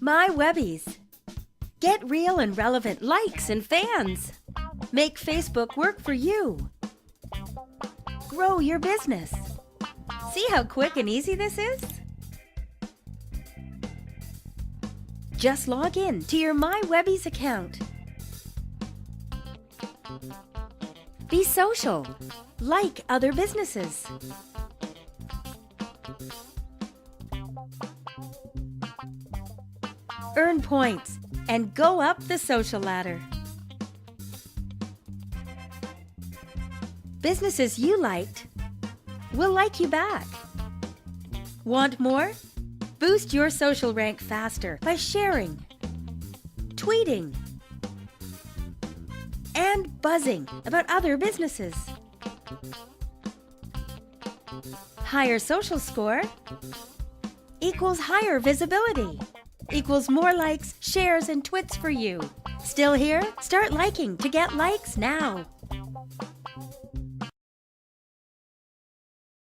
My Webbies. Get real and relevant likes and fans. Make Facebook work for you. Grow your business. See how quick and easy this is? Just log in to your My Webbies account. Be social. Like other businesses. Earn points and go up the social ladder. Businesses you liked will like you back. Want more? Boost your social rank faster by sharing, tweeting, and buzzing about other businesses. Higher social score equals higher visibility, equals more likes, shares, and twits for you. Still here? Start liking to get likes now.